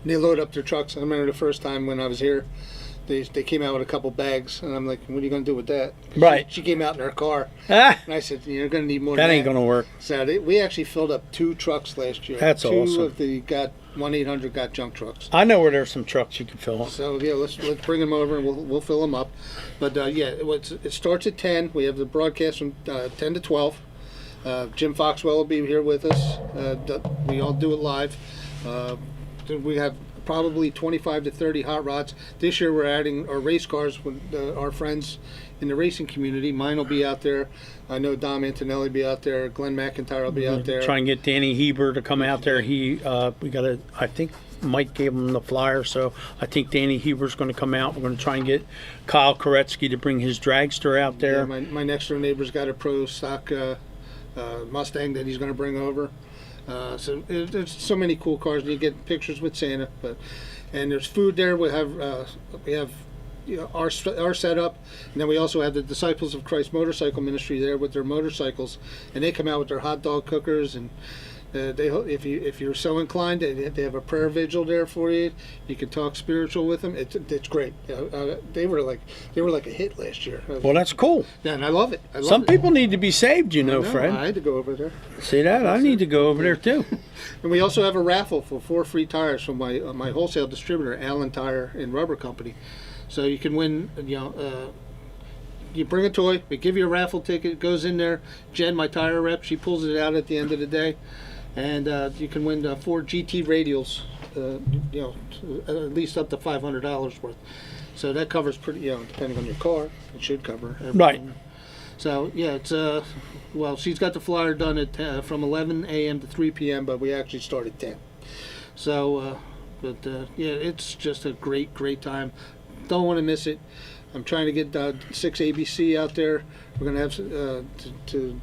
and they load up their trucks. I remember the first time when I was here, they came out with a couple bags, and I'm like, "What are you going to do with that?" Right. She came out in her car, Ah, and I said, "You're going to need more." that than ain't going to work. So we actually filled up 2 trucks last year. That's 2 awesome. of the 1-800 got junk trucks. I know where there's some trucks you can fill up. So yeah, let's bring them over and we'll fill them up. But yeah, it starts at 10. We have the broadcast from 10 to 12. Jim Foxwell will be here with us. We all do it live. We have probably 25 to 30 hot rods. This year we're adding our race cars with our friends in the racing community. Mine will be out there. I know Dom Antonelli will be out there. Glenn McIntyre will be out there. Try and get Danny Heber to come out there. We got to, I think Mike gave him the flyer, so I think Danny Heber's going to come out. We're going to try and get Kyle Koretsky to bring his dragster out there. Yeah, my next door neighbor's got a pro stock Mustang that he's going to bring over. So there's so many cool cars, and you get pictures with Santa. And there's food there. We have our setup, and then we also have the Disciples of Christ Motorcycle Ministry there with their motorcycles, and they come out with their hot dog cookers, and if you're so inclined, they have a prayer vigil there for you. You can talk spiritual with them. It's great. They were like a hit last year. Well, that's cool. Yeah, and I love it. Some people need to be saved, Fred. I had to go over there. See that? I need to go over there too. And we also have a raffle for 4 free tires from my wholesale distributor, Allen Tire and Rubber Company. So you can win. You bring a toy, we give you a raffle ticket. It goes in there. Jen, my tire rep, she pulls it out at the end of the day, and you can win 4 GT radials. At least up to $500 worth. So that covers pretty. Depending on your car, it should cover everything. Right. So yeah, it's she's got the flyer done at from 11 a.m. to 3 p.m., but we actually start at 10. So, it's just a great time. Don't want to miss it. I'm trying to get 6 ABC out there. We're going to have to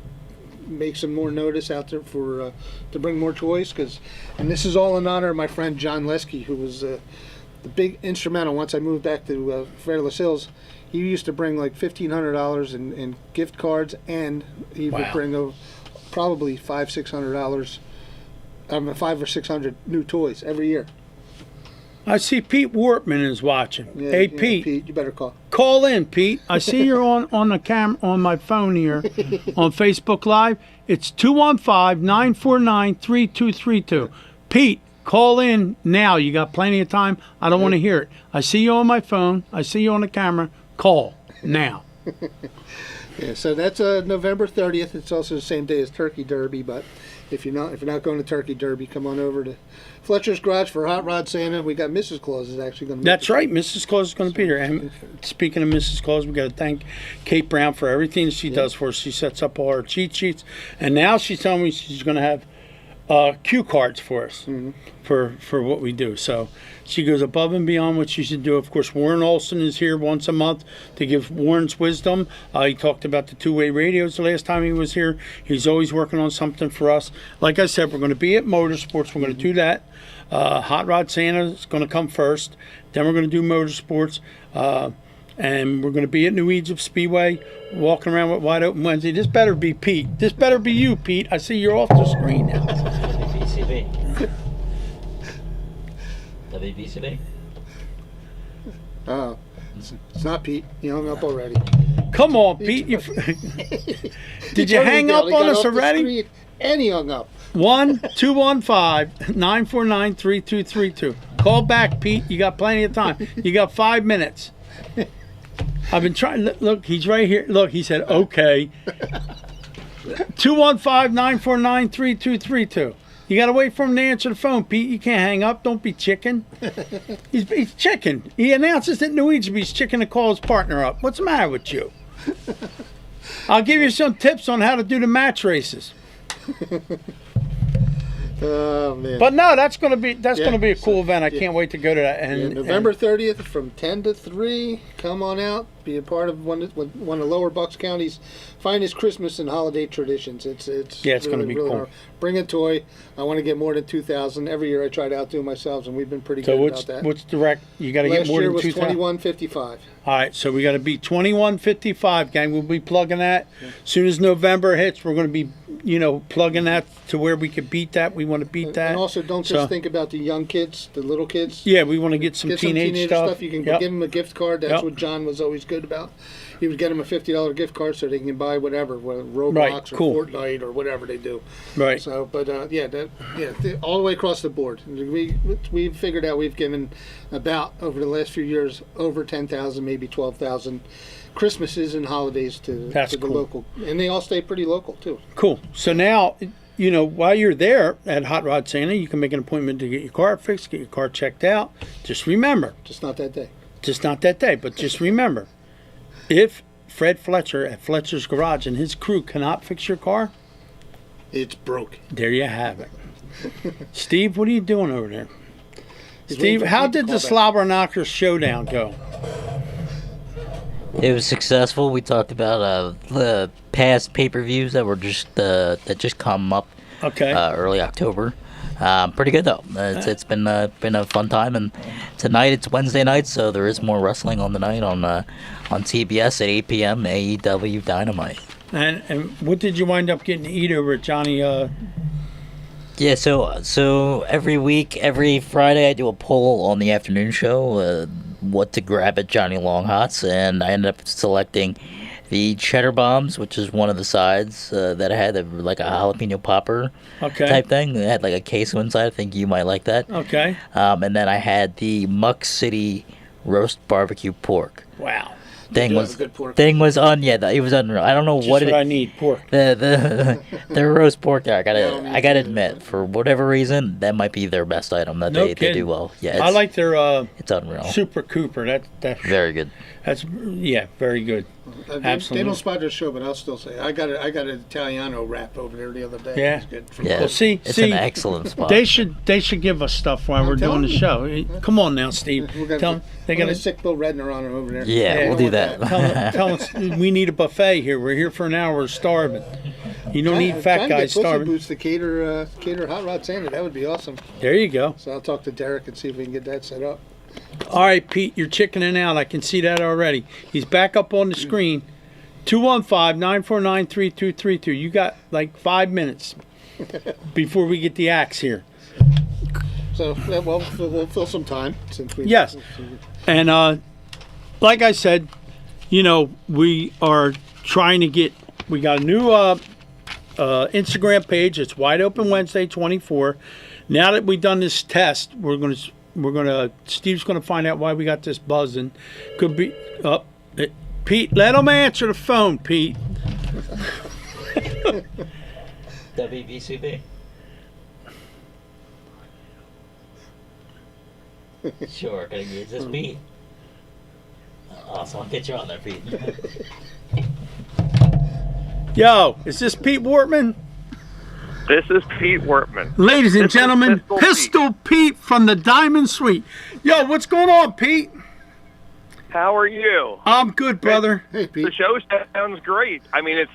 make some more notice out there for to bring more toys, and this is all in honor of my friend John Lesky, who was the big instrumental. Once I moved back to Fairless Hills, he used to bring like $1,500 in gift cards, and he would bring probably $500 or 600 new toys every year. I see Pete Wortman is watching. Yeah, hey, Pete. Pete, you better call. Call in, Pete. I see you're on the on my phone here on Facebook Live. It's 215-949-3232. Pete, call in now. You got plenty of time. I don't want to hear it. I see you on my phone. I see you on the camera. Call now. Yeah, so that's November 30th. It's also the same day as Turkey Derby, but if you're not going to Turkey Derby, come on over to Fletcher's Garage for Hot Rod Santa. We got Mrs. Claus is actually going to. That's right, Mrs. Claus is going to be there. And speaking of Mrs. Claus, we got to thank Kate Brown for everything she does for us. She sets up all our cheat sheets, and now she's telling me she's going to have cue cards for us for what we do. So she goes above and beyond what she should do. Of course, Warren Olson is here once a month to give Warren's wisdom. He talked about the two-way radios the last time he was here. He's always working on something for us. Like I said, we're going to be at Motorsports. We're going to do that. Hot Rod Santa is going to come first. Then we're going to do Motorsports. And we're going to be at New Egypt Speedway, walking around with Wide Open Wednesday. This better be Pete. This better be you, Pete. I see you're off the screen now. WBCB. WBCB. It's not Pete. You hung up already. Come on, Pete. Did you hang up on us already? And he hung up. 1-215-949-3232. Call back, Pete. You got plenty of time. You got 5 minutes. I've been trying. Look, he's right here. Look, he said, okay. 215-949-3232. You got to wait for him to answer the phone, Pete. You can't hang up. Don't be chicken. He's chicken. He announces that New Egypt he's chicken to call his partner up. What's the matter with you? I'll give you some tips on how to do the match races. Oh man! But no, that's gonna be a cool event. I can't wait to go to that. And November 30th from 10 to 3. Come on out, be a part of one of Lower Bucks County's finest Christmas and holiday traditions. It's gonna be cool. Hard. Bring a toy. I want to get more than 2,000 every year. I try to outdo myself, and we've been pretty good about that. So what's direct? You got to get more than 2,000. Last year was 21.55. All right, so we got to be 21.55, gang. We'll be plugging that. As soon as November hits, we're going to be, plugging that to where we can beat that. We want to beat that. And also, don't just think about the young kids, the little kids. Yeah, we want to get some teenage stuff. You can give them a gift card. That's what John was always good about. He would get them a $50 gift card so they can buy whatever, Roblox or Fortnite or whatever they do. Right. So, but all the way across the board. We've figured out we've given about, over the last few years, over 10,000, maybe 12,000 Christmases and holidays to the local. And they all stay pretty local, too. Cool. So now, while you're there at Hot Rod Santa, you can make an appointment to get your car fixed, get your car checked out. Just remember. Just not that day. But just remember. If Fred Fletcher at Fletcher's Garage and his crew cannot fix your car, it's broke. There you have it. Steve, what are you doing over there? Steve, how did the Slobber Knockers showdown go? It was successful. We talked about the past pay-per-views that were just come up. Okay. Early October. Pretty good though. It's been a fun time, and tonight it's Wednesday night, so there is more wrestling on the night on TBS at 8 p.m. AEW Dynamite. And what did you wind up getting to eat over at Johnny? Yeah, so every week, every Friday, I do a poll on the afternoon show, what to grab at Johnny Long Hots, and I ended up selecting the cheddar bombs, which is one of the sides that I had, like a jalapeno popper type thing. It had like a queso inside. I think you might like that. Okay. And then I had the Muck City roast barbecue pork. Wow. It was it was unreal. I don't know what I need, pork. The roast pork there. I gotta admit, for whatever reason, that might be their best item that they do well. Yeah, I like their it's unreal. Super Cooper. That's very good. That's very good. Absolutely. They don't sponsor the show, but I'll still say I got an Italiano wrap over there the other day. Yeah, it's good. Well, it's an excellent spot. They should give us stuff while we're doing the show. Come on now, Steve. Tell them they got a sick Bill Redner on over there. Yeah, we'll do that. Tell us we need a buffet here. We're here for an hour. We're starving. You don't need fat guys starving. Boots to cater Hot Rod Santa. That would be awesome. There you go. So I'll talk to Derek and see if we can get that set up. All right, Pete, you're chickening out. I can see that already. He's back up on the screen. 215-949-3232. You got like 5 minutes before we get the axe here. So, we'll fill some time. Yes. And like I said, we are trying to get, we got a new Instagram page. It's Wide Open Wednesday 24. Now that we've done this test, Steve's gonna find out why we got this buzzing. Could be Pete, let him answer the phone, Pete. WBCB. Sure, is this Pete? Awesome, I'll get you on there, Pete. Yo, is this Pete Wortman? This is Pete Wortman. Ladies and gentlemen, Pistol Pete from the Diamond Suite. Yo, what's going on, Pete? How are you? I'm good, brother. Hey, Pete. The show sounds great. I mean,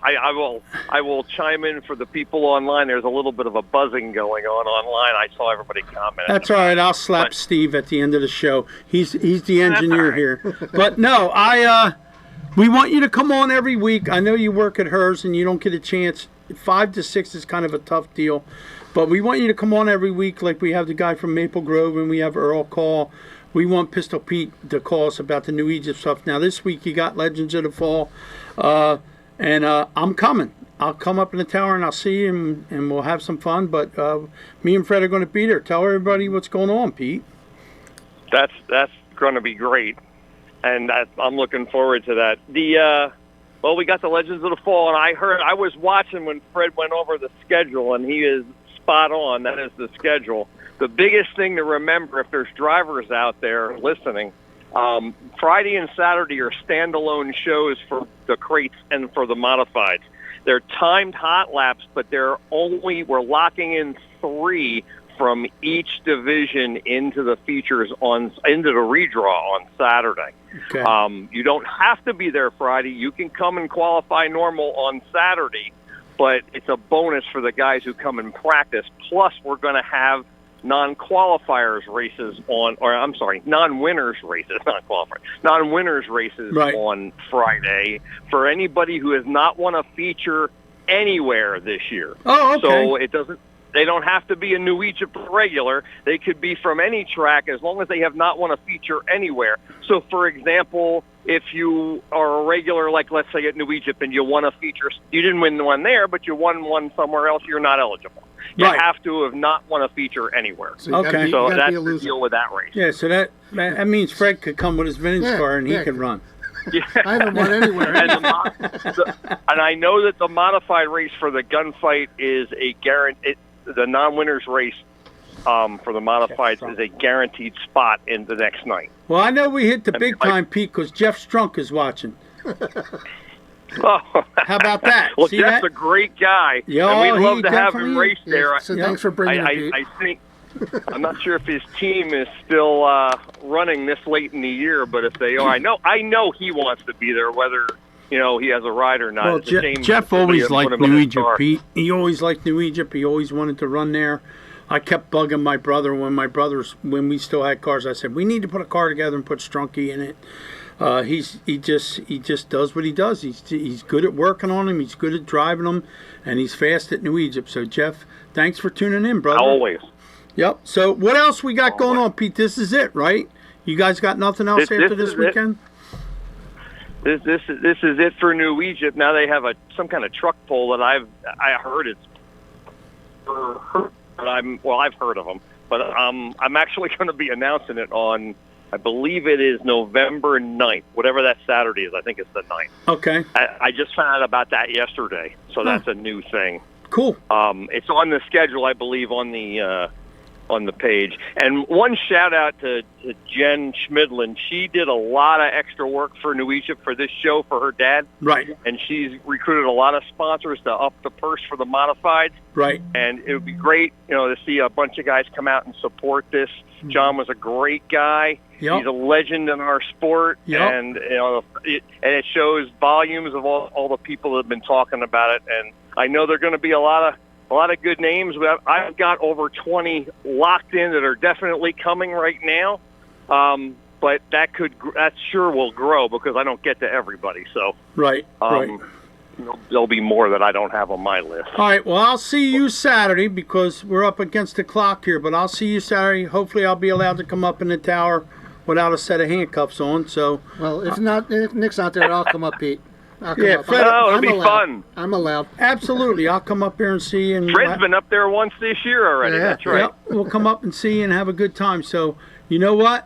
I will chime in for the people online. There's a little bit of a buzzing going on online. I saw everybody comment. That's all right. I'll slap Steve at the end of the show. He's the engineer here. But no, we want you to come on every week. I know you work at hers and you don't get a chance. 5 to 6 is kind of a tough deal, but we want you to come on every week. Like we have the guy from Maple Grove and we have Earl call. We want Pistol Pete to call us about the New Egypt stuff. Now this week you got Legends of the Fall, and I'm coming. I'll come up in the tower and I'll see you and we'll have some fun. But me and Fred are going to be there. Tell everybody what's going on, Pete. That's going to be great, and I'm looking forward to that. Well, we got the Legends of the Fall, and I was watching when Fred went over the schedule, and he is spot on. That is the schedule. The biggest thing to remember, if there's drivers out there listening, Friday and Saturday are standalone shows for the crates and for the modifieds. They're timed hot laps, but we're locking in 3 from each division into the features into the redraw on Saturday. Okay. You don't have to be there Friday. You can come and qualify normal on Saturday, but it's a bonus for the guys who come and practice. Plus, we're going to have non-winners races Right. on Friday for anybody who has not won a feature anywhere this year. Oh, okay. So they don't have to be a New Egypt regular. They could be from any track as long as they have not won a feature anywhere. So, for example, if you are a regular, like let's say at New Egypt, and you won a feature, you didn't win one there, but you won one somewhere else, you're not eligible. You have to have not won a feature anywhere. So that's the deal with that race. Yeah, so that means Fred could come with his vintage car and he could run. Yeah. I haven't won anywhere. And I know that the modified race for the gunfight is a guarantee. The non-winners race for the modifieds is a guaranteed spot in the next night. Well, I know we hit the big time, Pete, because Jeff Strunk is watching. Oh. How about that? Well, See Jeff's that? a great guy, Yo, and we'd love he to have him definitely race there. So thanks for bringing it, Pete. I think I'm not sure if his team is still running this late in the year, but if they are, I know he wants to be there, whether he has a ride or not. Well, It's a shame Jeff somebody always didn't liked put him in New his Egypt, car. Pete. He always liked New Egypt. He always wanted to run there. I kept bugging my brother when we still had cars. I said, we need to put a car together and put Strunky in it. He just does what he does. He's good at working on them. He's good at driving them, and he's fast at New Egypt. So Jeff, thanks for tuning in, brother. Always. Yep. So what else we got going on, Pete? This is it, right? You guys got nothing else after this weekend? This is it for New Egypt. Now they have some kind of truck pull that I heard it's. I've heard of them, but I'm actually going to be announcing it on. I believe it is November 9th, whatever that Saturday is. I think it's the 9th. Okay. I just found out about that yesterday, so that's a new thing. Cool. It's on the schedule, I believe, on the page. And one shout out to Jen Schmidlin. She did a lot of extra work for New Egypt for this show for her dad. Right. And she's recruited a lot of sponsors to up the purse for the modifieds. Right. And it would be great, to see a bunch of guys come out and support this. John was a great guy. Yep. He's a legend in our sport. Yep. And it shows volumes of all the people that have been talking about it. And I know there are going to be a lot of good names. I've got over 20 locked in that are definitely coming right now. But that sure will grow because I don't get to everybody. So right. There'll be more that I don't have on my list. All right. Well, I'll see you Saturday because we're up against the clock here. But I'll see you Saturday. Hopefully, I'll be allowed to come up in the tower without a set of handcuffs on. So. Well, if Nick's not there, I'll come up, Pete. Fred, it'll be fun. I'm allowed. Absolutely. I'll come up here and see you. And Fred's been up there once this year already. Yeah. That's right. Yep, we'll come up and see you and have a good time. So, you know what?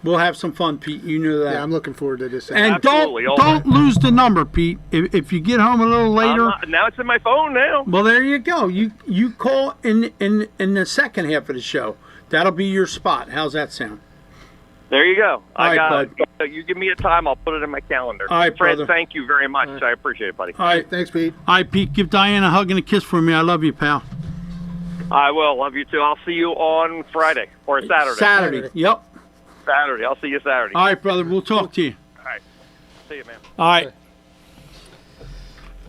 We'll have some fun, Pete. You know that. Yeah, I'm looking forward to this. And Absolutely. don't lose the number, Pete. If you get home a little later. Now it's in my phone now. Well, there you go. You call in the second half of the show. That'll be your spot. How's that sound? There you go. All right, bud. You give me a time, I'll put it in my calendar. All right, Fred, brother. thank you very much. I appreciate it, buddy. All right. Thanks, Pete. All right, Pete. Give Diane a hug and a kiss for me. I love you, pal. I will. Love you too. I'll see you on Friday or Saturday. Saturday. Yep. Saturday. I'll see you Saturday. All right, brother. We'll talk to you. All right. See you, man. All right.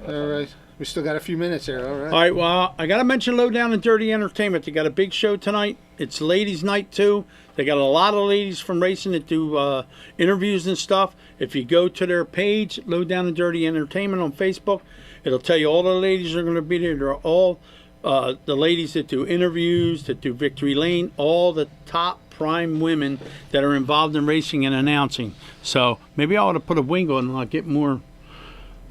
All right. We still got a few minutes here. All right. All right. Well, I got to mention Low Down and Dirty Entertainment. They got a big show tonight. It's ladies' night, too. They got a lot of ladies from racing that do interviews and stuff. If you go to their page, Low Down and Dirty Entertainment on Facebook, it'll tell you all the ladies are going to be there. They're all the ladies that do interviews, that do Victory Lane, all the top prime women that are involved in racing and announcing. So maybe I ought to put a wing on and I'll get more.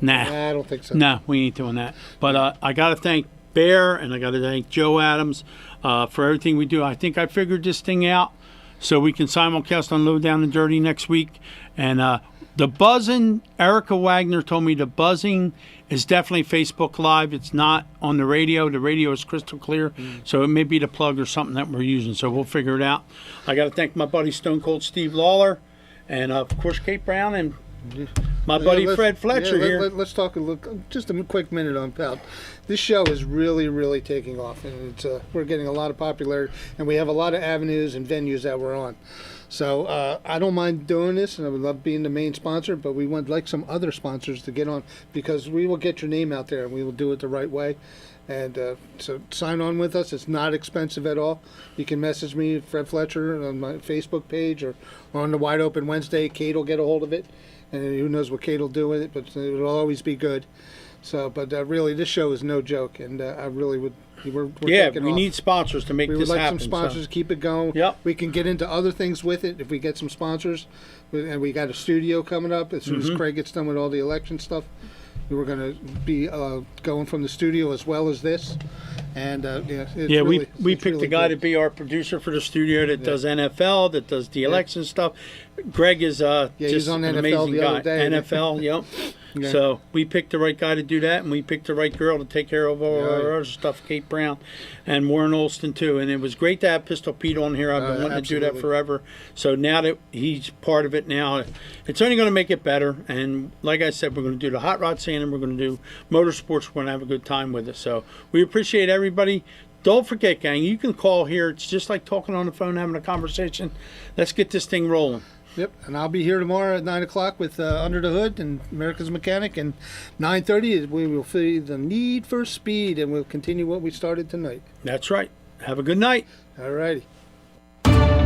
Nah, I don't think so. No, we ain't doing that. But I got to thank Bear and I got to thank Joe Adams for everything we do. I think I figured this thing out so we can simulcast on Low Down and Dirty next week. And the buzzing, Erica Wagner told me the buzzing is definitely Facebook Live. It's not on the radio. The radio is crystal clear. So it may be the plug or something that we're using. So we'll figure it out. I got to thank my buddy Stone Cold Steve Lawler and, of course, Kate Brown and my buddy Fred Fletcher here. Let's talk just a quick minute on Pout. This show is really, really taking off, and we're getting a lot of popularity, and we have a lot of avenues and venues that we're on. So I don't mind doing this, and I would love being the main sponsor, but we would like some other sponsors to get on, because we will get your name out there, and we will do it the right way. And so sign on with us. It's not expensive at all. You can message me, Fred Fletcher, on my Facebook page, or on the Wide Open Wednesday. Kate will get a hold of it, and who knows what Kate will do with it, but it'll always be good. So, but really, this show is no joke, and I really would. We're we need sponsors to make this happen. We would like some sponsors to keep it going. Yep. We can get into other things with it if we get some sponsors. And we got a studio coming up as soon as Craig gets done with all the election stuff. We're going to be going from the studio as well as this. And we picked a guy to be our producer for the studio that does NFL, that does the election stuff. Greg is just on an NFL amazing the guy. other day. NFL, yep. Yeah. So we picked the right guy to do that, and we picked the right girl to take care of all our other stuff, Kate Brown, and Warren Olston too. And it was great to have Pistol Pete on here. I've been wanting to do that forever. So now that he's part of it now, it's only going to make it better. And like I said, we're going to do the hot rod sanding, we're going to do motorsports, we're going to have a good time with it. So we appreciate everybody. Don't forget, gang, you can call here. It's just like talking on the phone, having a conversation. Let's get this thing rolling. Yep, and I'll be here tomorrow at 9 o'clock with Under the Hood and America's Mechanic, and 9:30 we will see the Need for Speed, and we'll continue what we started tonight. That's right. Have a good night. All righty.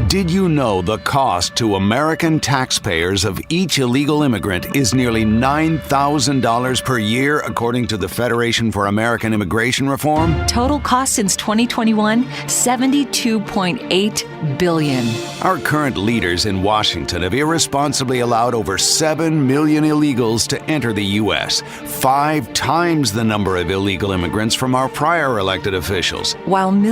Did you know the cost to American taxpayers of each illegal immigrant is nearly $9,000 per year, according to the Federation for American Immigration Reform? Total cost since 2021, $72.8 billion. Our current leaders in Washington have irresponsibly allowed over 7 million illegals to enter the U.S., 5 times the number of illegal immigrants from our prior elected officials. While millions